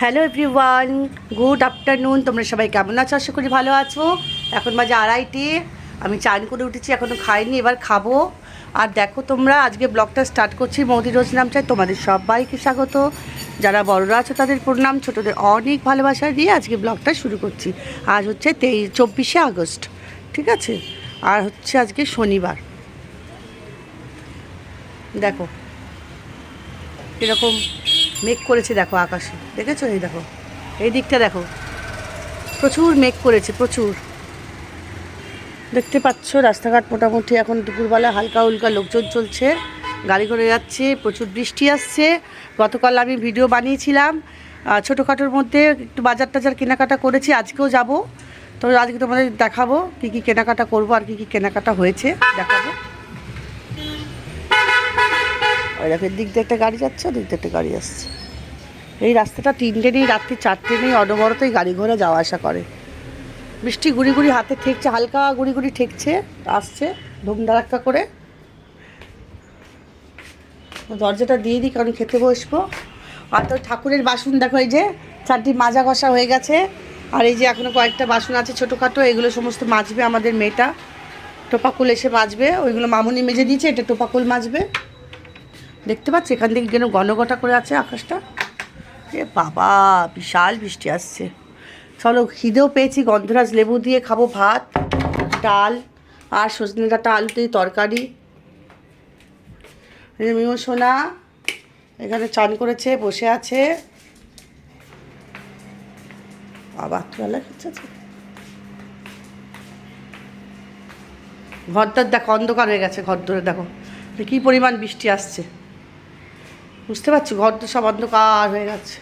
Hello everyone, good afternoon. তোমরা সবাই কেমন আছো? আশা করি ভালো আছো। এখন বাজে 2:30। আমি চান করে উঠেছি, এখনও খাইনি, এবার খাবো। আর দেখো তোমরা, আজকে ব্লগটা স্টার্ট করছি মৌদি রোজ নাম চাই। তোমাদের সবাইকে স্বাগত। যারা বড়রা আছো তাদের প্রণাম, ছোটদের অনেক ভালোবাসা দিয়ে আজকে ব্লগটা শুরু করছি। আজ হচ্ছে 24শে আগস্ট, ঠিক আছে? আর হচ্ছে আজকে শনিবার। দেখো এরকম মেঘ করেছে, দেখো আকাশে, দেখেছো? এই দেখো, এই দিকটা দেখো, প্রচুর মেঘ করেছে, প্রচুর। দেখতে পাচ্ছ রাস্তাঘাট মোটামুটি এখন দুপুরবেলা হালকা উল্কা লোকজন চলছে, গাড়ি করে যাচ্ছে, প্রচুর বৃষ্টি আসছে। গতকাল আমি ভিডিও বানিয়েছিলাম ছোটোখাটোর মধ্যে, একটু বাজার টাজার কেনাকাটা করেছি, আজকেও যাব। তো আজকে তোমাদের দেখাবো কী কী কেনাকাটা করবো আর কী কী কেনাকাটা হয়েছে দেখাবো। ওই দেখো, দিক দিয়ে একটা গাড়ি যাচ্ছে, দিক দিয়ে একটা গাড়ি আসছে। এই রাস্তাটা 3টে নেই, রাত্রি 4টে নেই, অনবরতই গাড়ি ঘোড়া যাওয়া আসা করে। বৃষ্টি গুড়ি গুড়ি হাতে ঠেকছে, হালকা গুড়ি গুড়ি ঠেকছে, আসছে ধুমধারাক্কা করে। দরজাটা দিয়ে দিই, কারণ খেতে বসবো। আর তো ঠাকুরের বাসন দেখো, এই যে 4টি মাজা ঘষা হয়ে গেছে। আর এই যে এখনও কয়েকটা বাসন আছে ছোটোখাটো, এগুলো সমস্ত মাজবে আমাদের মেয়েটা। টোপাকুল এসে মাজবে, ওইগুলো মামুনি মেজে দিয়েছে, এটা টোপাকুল মাজবে। দেখতে পাচ্ছি এখান থেকে যেন ঘনঘটা করে আছে আকাশটা। এ বাবা, বিশাল বৃষ্টি আসছে। চলো, খিদেও পেয়েছি, গন্ধরাজ লেবু দিয়ে খাবো ভাত, ডাল আর সজনে ডাঁটা আলু দিয়ে তরকারি। মিও সোনা এখানে চান করেছে, বসে আছে। বাবা তোলা খেচ্ছে, ঘরটার দেখো অন্ধকার হয়ে গেছে, ঘর ধরে দেখো কী পরিমাণ বৃষ্টি আসছে, বুঝতে পারছি। ঘর তো সব অন্ধকার হয়ে গেছে।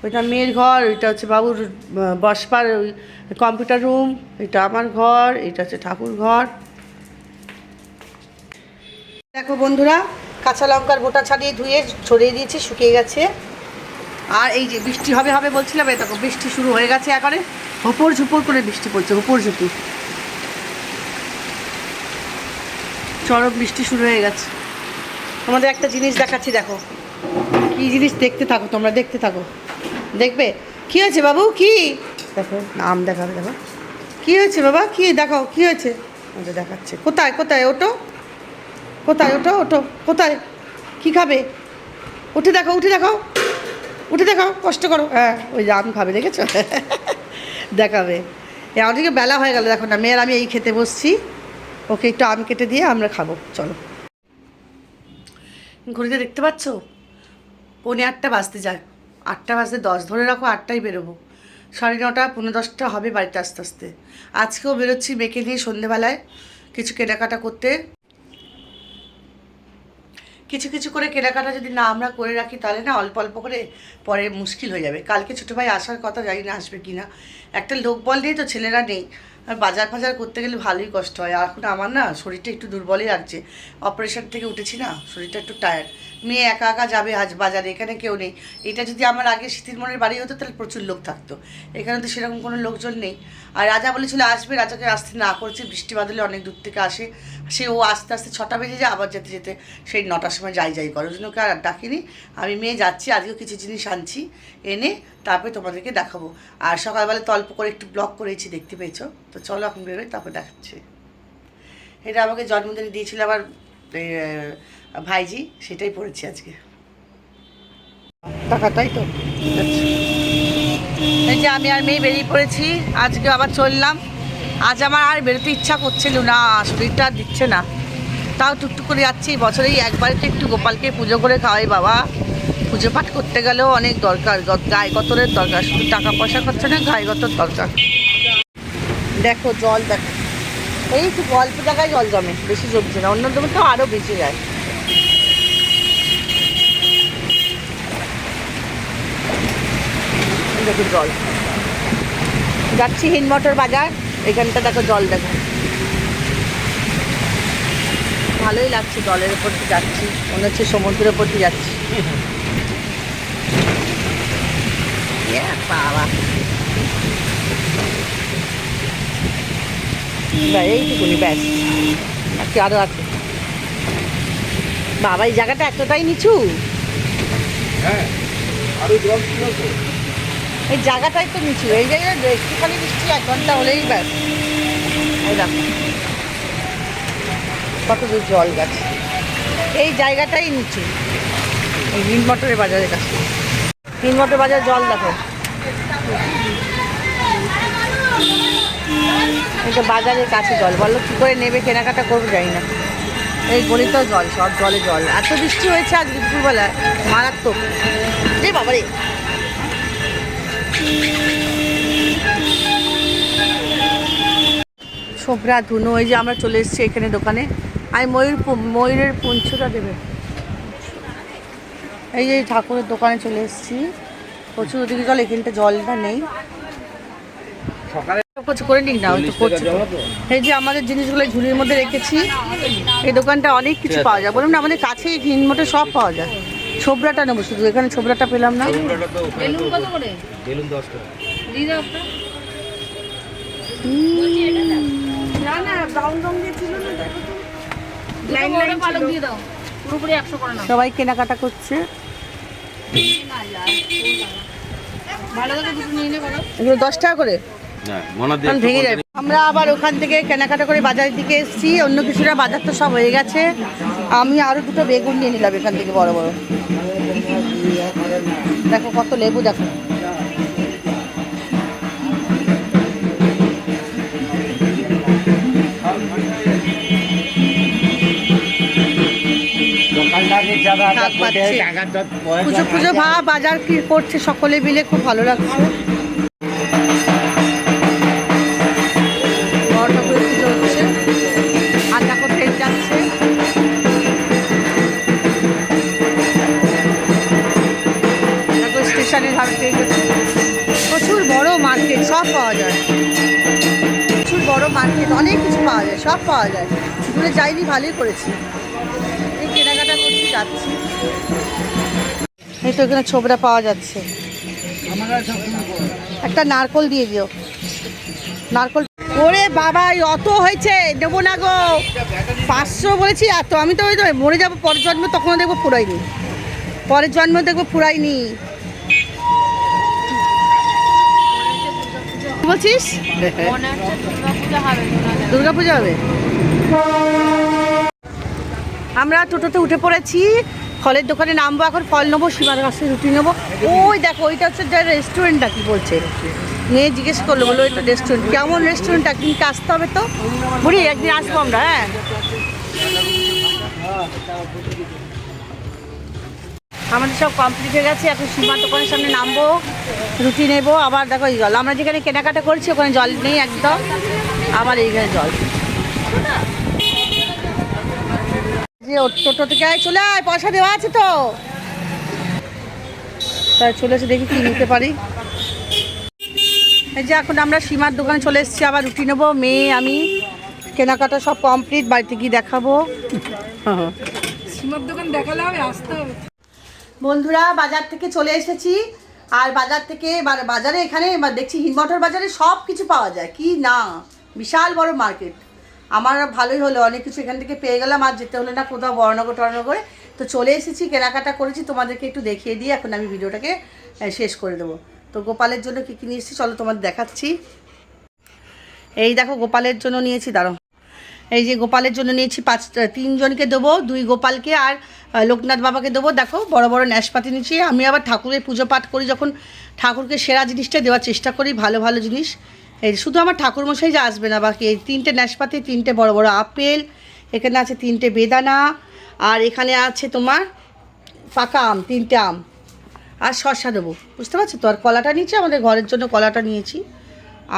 ওইটা মেয়ের ঘর, ওইটা হচ্ছে বাবুর বসবার ওই কম্পিউটার রুম, এটা আমার ঘর, এটা হচ্ছে ঠাকুর ঘর। দেখো বন্ধুরা, কাঁচা লঙ্কার বোটা ছাড়িয়ে ধুয়ে ছড়িয়ে দিয়েছি, শুকিয়ে গেছে। আর এই যে বৃষ্টি হবে হবে বলছিলাম, এই দেখো বৃষ্টি শুরু হয়ে গেছে, একেবারে হুপুর ঝুপুর করে বৃষ্টি পড়ছে, হুপুর ঝুপুর, চরম বৃষ্টি শুরু হয়ে গেছে। তোমাদের একটা জিনিস দেখাচ্ছি, দেখো কী জিনিস, দেখতে থাকো তোমরা, দেখতে থাকো, দেখবে। কী হয়েছে বাবু? কি দেখো, নাম দেখাবে, দেখো কী হয়েছে বাবা, কী দেখাও, কী হয়েছে ওটা দেখাচ্ছে। কোথায় কোথায় ওটো, কোথায় ওটো, ওটো কোথায়, কী খাবে? উঠে দেখো, উঠে দেখাও, উঠে দেখাও, কষ্ট করো। হ্যাঁ, ওই যে আম খাবে, দেখেছো? দেখাবে। অনেকে বেলা হয়ে গেল, দেখো না, মেয়ের আমি এই খেতে বসছি, ওকে একটু আম কেটে দিয়ে আমরা খাবো। চলো, ঘড়িতে দেখতে পাচ্ছ 8:45 বাজতে যায়, 8টা বাজতে 10 ধরে রাখো, 8টায় বেরোবো। 9:30 10:15 হবে বাড়িতে আসতে আসতে। আজকেও বেরোচ্ছি মেয়েকে নিয়ে সন্ধেবেলায় কিছু কেনাকাটা করতে। কিছু কিছু করে কেনাকাটা যদি না আমরা করে রাখি, তাহলে না অল্প অল্প করে পরে মুশকিল হয়ে যাবে। কালকে ছোটো ভাই আসার কথা, জানি না আসবে কি না। একটা লোক বল নেই তো, ছেলেরা নেই, আর বাজার ফাজার করতে গেলে ভালোই কষ্ট হয়। আর এখন আমার না শরীরটা একটু দুর্বলই লাগছে, অপারেশন থেকে উঠেছি না, শরীরটা একটু টায়ার্ড। মেয়ে একা একা যাবে আজ বাজারে, এখানে কেউ নেই। এটা যদি আমার আগে শীতিরমনের বাড়ি হতো তাহলে প্রচুর লোক থাকতো, এখানে তো সেরকম কোনো লোকজন নেই। আর রাজা বলেছিল আসবে, রাজাকে আসতে না করেছে, বৃষ্টি বাদলে অনেক দূর থেকে আসে, সে ও আস্তে আস্তে 6টা বেজে যায়, আবার যেতে যেতে সেই 9টার সময় যাই যাই করে, ওই জন্য ওকে আর ডাকিনি। আমি মেয়ে যাচ্ছি, আজকেও কিছু জিনিস আনছি, এনে তারপরে তোমাদেরকে দেখাবো। আর সকালবেলা তো অল্প করে একটু ব্লগ করেছি, দেখতে পেয়েছো তো। চলো এখন বেরোই, তারপর দেখাচ্ছি। এটা আমাকে জন্মদিনে দিয়েছিল আমার ভাইজি, সেটাই পড়েছি আজকে। টাকা, তাই তো। এই যে আমি আর মেয়ে বেরিয়ে পড়েছি, আজকে আবার চললাম। আজ আমার আর বেরোতে ইচ্ছা করছিল না, শরীরটা আর দিচ্ছে না, তাও টুকটুক করে যাচ্ছি। বছরেই একবারে তো একটু গোপালকে পুজো করে খাওয়াই বাবা। পুজো পাঠ করতে গেলেও অনেক দরকার, গায়ে গতরের দরকার, শুধু টাকা পয়সা খরচা না, গায়ে গতর দরকার। দেখো জল, দেখো এই একটু অল্প জায়গায় জল জমে, বেশি জমছে না, অন্য জমে তো আরও বেশি যায়। দেখো জল, যাচ্ছি হিনমটর বাজার, এখানটা দেখো জল, দেখো ভালোই লাগছে, জলের ওপর দিয়ে যাচ্ছি, মনে হচ্ছে সমুদ্রের ওপর দিয়ে যাচ্ছি। বাবা এইটুকুনি ব্যাস, নাকি আরও আছে? বাবা এই জায়গাটা এতটাই নিচু। হ্যাঁ, আরো জল ছিল তো। এই জায়গাটাই তো নিচু, এই জায়গায় একটুখানি বৃষ্টি 1 ঘন্টা হলেই ব্যাস। এই দেখো কত দূর জল গেছে, এই জায়গাটাই নিচু। এই হিন্দ মোটরের বাজারের কাছে, হিন্দ মোটর বাজার জল দেখো। এটা বাজারের কাছে জল, বললো কী করে নেবে, কেনাকাটা করবো জানি না। এই গলিতেও জল, সব জলে জল। এত বৃষ্টি হয়েছে আজ দুপুরবেলায়, মারাত্মক রে বাবা রে। ছোবরা ধুনো, এই যে আমরা চলে এসেছি এখানে দোকানে। আমি ময়ূরের পুঞ্ছটা দেবে। এই যে ঠাকুরের দোকানে চলে এসেছি, প্রচুর ওদিকে জল, এখানটা জলটা নেই। কিছু করে নিক না, হয়তো করছি। এই যে আমাদের জিনিসগুলো ঝুড়ির মধ্যে রেখেছি। এই দোকানটা অনেক কিছু পাওয়া যায়, বলুন না আমাদের কাছেই হিন্দ মোটে সব পাওয়া যায়। ছোবরাটা নেবো শুধু, এখানে ছোবরাটা পেলাম না। সবাই কেনাকাটা করছে, এগুলো 10 টাকা করে ভেঙে যাবে। আমরা আবার ওখান থেকে কেনাকাটা করে বাজারের দিকে এসেছি, অন্য কিছুটা বাজার তো সব হয়ে গেছে। আমি আরো 2টো বেগুন নিয়ে নিলাম এখান থেকে, বড় বড়। দেখো কত লেবু, দেখো পুজো পুজো ভাব, বাজার কি করছে সকলে মিলে, খুব ভালো লাগছে। প্রচুর বড় মার্কেট, সব পাওয়া যায়। প্রচুর বড় মার্কেট, অনেক কিছু পাওয়া যায়, সব পাওয়া যায়। দূরে যাইনি, ভালোই করেছি। এই কেনাকাটা করছি, যাচ্ছি। এই তো এখানে ছোবরা পাওয়া যাচ্ছে। একটা নারকল দিয়ে দিও, নারকল। ওরে বাবা, অত হয়েছে, দেবো না গো। 500 বলেছি এত, আমি তো ওই তো মরে যাবো পরের জন্মে, তখন দেখবো ফুরাইনি, পরের জন্ম দেখবো ফুরাইনি। বলছিস দুর্গা পূজা হবে। আমরা টোটোতে উঠে পড়েছি, ফলের দোকানে নামবো এখন, ফল নেবো, সীমার কাছে রুটি নেবো। ওই দেখো ওইটা হচ্ছে রেস্টুরেন্টটা, কি বলছে মেয়ে জিজ্ঞেস করলো, বলো এটা রেস্টুরেন্ট, কেমন রেস্টুরেন্ট, একদিনকে আসতে হবে তো বুড়ি, একদিন আসবো আমরা। হ্যাঁ আমাদের সব কমপ্লিট হয়ে গেছে, এখন সীমার দোকানের সামনে নামবো, রুটি নেবো। আবার দেখো এই জল, আমরা যেখানে কেনাকাটা করছি ওখানে জল নেই একদম, আবার এইখানে জল। যে টোটো থেকে চলে আয়, পয়সা দেওয়া আছে তো, তাই চলে এসে দেখি কি নিতে পারি। এই যে এখন আমরা সীমার দোকানে চলে এসেছি, আবার রুটি নেবো, মেয়ে আমি। কেনাকাটা সব কমপ্লিট, বাড়িতে গিয়ে দেখাবো। সীমার দোকান দেখালে হবে, আসতে হবে। বন্ধুরা বাজার থেকে চলে এসেছি, আর বাজার থেকে বাজারে এখানে দেখছি হিন্দ মোটর বাজারে সব কিছু পাওয়া যায়, কি না বিশাল বড় মার্কেট। আমার ভালোই হলো, অনেক কিছু এখান থেকে পেয়ে গেলাম, আর যেতে হলো না কোথাও বড়নগর টরনগরে। তো চলে এসেছি, কেনাকাটা করেছি, তোমাদেরকে একটু দেখিয়ে দিয়ে এখন আমি ভিডিওটাকে শেষ করে দেবো। তো গোপালের জন্য কী কী নিয়েছি চলো তোমাদের দেখাচ্ছি। এই দেখো গোপালের জন্য নিয়েছি, দাঁড়ো। এই যে গোপালের জন্য নিয়েছি 3 জনকে দেবো, 2 গোপালকে আর লোকনাথ বাবাকে দেবো। দেখো বড় বড় ন্যাসপাতি নিয়েছি। আমি আবার ঠাকুরের পুজো পাঠ করি যখন, ঠাকুরকে সেরা জিনিসটা দেওয়ার চেষ্টা করি, ভালো ভালো জিনিস। এই শুধু আমার ঠাকুরমশাই যা আসবে না, বাকি এই 3টে ন্যাসপাতি, 3টে বড় বড় আপেল, এখানে আছে 3টে বেদানা, আর এখানে আছে তোমার পাকা আম, 3টে আম, আর শসা দেবো, বুঝতে পারছো তো। আর কলাটা নিয়েছি, আমাদের ঘরের জন্য কলাটা নিয়েছি।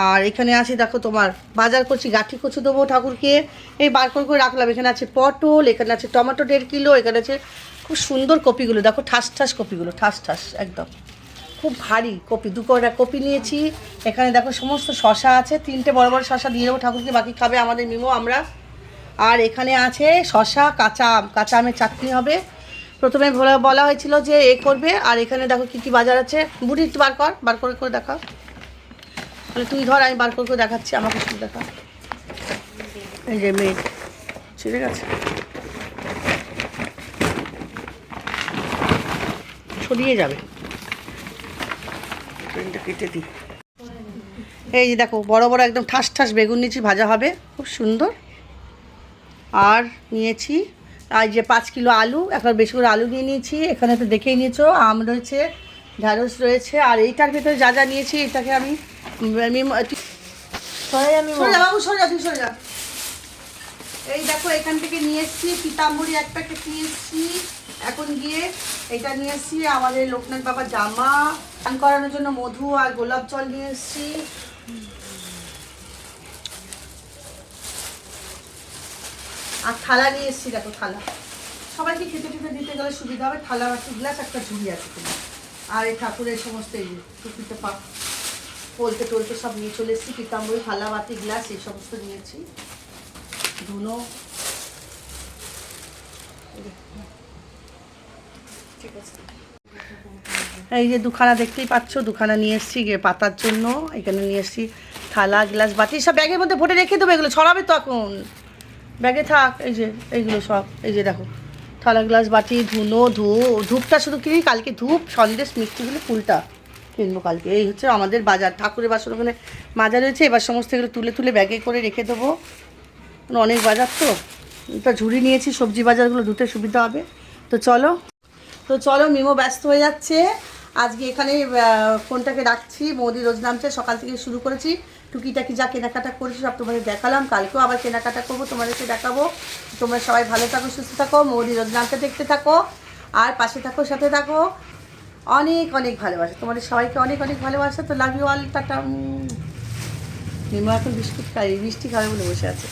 আর এখানে আছে দেখো তোমার বাজার করছি, গাঠি কচু দেবো ঠাকুরকে, এই বার করে রাখলাম। এখানে আছে পটল, এখানে আছে টমেটো 1.5 কিলো, এখানে আছে খুব সুন্দর কপিগুলো, দেখো ঠাস ঠাস কপিগুলো, ঠাস ঠাস একদম, খুব ভারী কপি। 2 কোয়া কপি নিয়েছি। এখানে দেখো সমস্ত শসা আছে, 3টে বড় বড় শসা দিয়ে দেবো ঠাকুরকে, বাকি খাবে আমাদের মিমো, আমরা। আর এখানে আছে শসা, কাঁচা আম, কাঁচা আমের চাটনি হবে। প্রথমে বলা হয়েছিল যে এ করবে। আর এখানে দেখো কী কী বাজার আছে, বুড়ি একটু বার করে দেখা, তাহলে তুই ধর, আমি বার করে দেখাচ্ছি, আমাকে শুধু দেখা। এই যে মেয়ে ছিঁড়ে গেছে, ছড়িয়ে যাবে। ট্রেনটা কেটে দিই। এই যে দেখো বড় বড় একদম ঠাস ঠাস বেগুন নিয়েছি, ভাজা হবে খুব সুন্দর। আর নিয়েছি আর যে 5 কিলো আলু, এখন বেশি করে আলু নিয়ে নিয়েছি। এখানে তো দেখেই নিয়েছো, আম রয়েছে, ঢ্যাঁড়স রয়েছে। আর এইটার ভেতরে যা যা নিয়েছি এটাকে আমি বাবু সরে যা, তুই সরে যা। এই দেখো এখান থেকে নিয়ে এসেছি পিতাম্বরী এক প্যাকেট নিয়ে এসেছি। এখন গিয়ে এটা নিয়ে এসেছি আমাদের লোকনাথ বাবার জামা, স্নান করানোর জন্য মধু আর গোলাপ জল নিয়ে এসেছি। আর থালা নিয়ে এসেছি, দেখো থালা সবাইকে খেতে খেতে দিতে গেলে সুবিধা হবে। থালা বাটি গ্লাস একটা ঝুড়ি আছে তোমার। আর এই ঠাকুরের সমস্ত এই টুপিতে পাক পলতে টলতে সব নিয়ে চলে এসেছি। পিতাম্বরী থালা বাটি গ্লাস এই সমস্ত নিয়েছি। ধুনো ঠিক আছে। এই যে দুখানা দেখতেই পাচ্ছ, দুখানা নিয়ে এসেছি গিয়ে পাতার জন্য। এখানে নিয়ে এসেছি থালা গ্লাস বাটি, সব ব্যাগের মধ্যে ভরে রেখে দেবো, এগুলো ছড়াবে তো এখন ব্যাগে থাক। এই যে এইগুলো সব, এই যে দেখো থালা গ্লাস বাটি, ধুনো ধূপটা শুধু কিনি কালকে, ধূপ সন্দেশ মিষ্টিগুলো ফুলটা কিনবো কালকে। এই হচ্ছে আমাদের বাজার। ঠাকুরের বাসন ওখানে মাজা রয়েছে, এবার সমস্ত এগুলো তুলে তুলে ব্যাগে করে রেখে দেবো। অনেক বাজার তো, একটা ঝুড়ি নিয়েছি, সবজি বাজারগুলো ধুতে সুবিধা হবে। তো চলো মিমো ব্যস্ত হয়ে যাচ্ছে আজকে, এখানে ফোনটাকে রাখছি। মোদি রোজ নামছে, সকাল থেকে শুরু করেছি, টুকিটাকি যা কেনাকাটা করেছি সব তোমাদের দেখালাম। কালকেও আবার কেনাকাটা করবো, তোমাদেরকে দেখাবো। তোমরা সবাই ভালো থাকো, সুস্থ থাকো, মোদি রোজ নামতে দেখতে থাকো, আর পাশে থাকো, সাথে থাকো। অনেক অনেক ভালোবাসা তোমাদের সবাইকে, অনেক অনেক ভালোবাসা। তো love you all, tata. Mimo এখন বিস্কুট খাই, মিষ্টি খাবে বলে বসে আছে।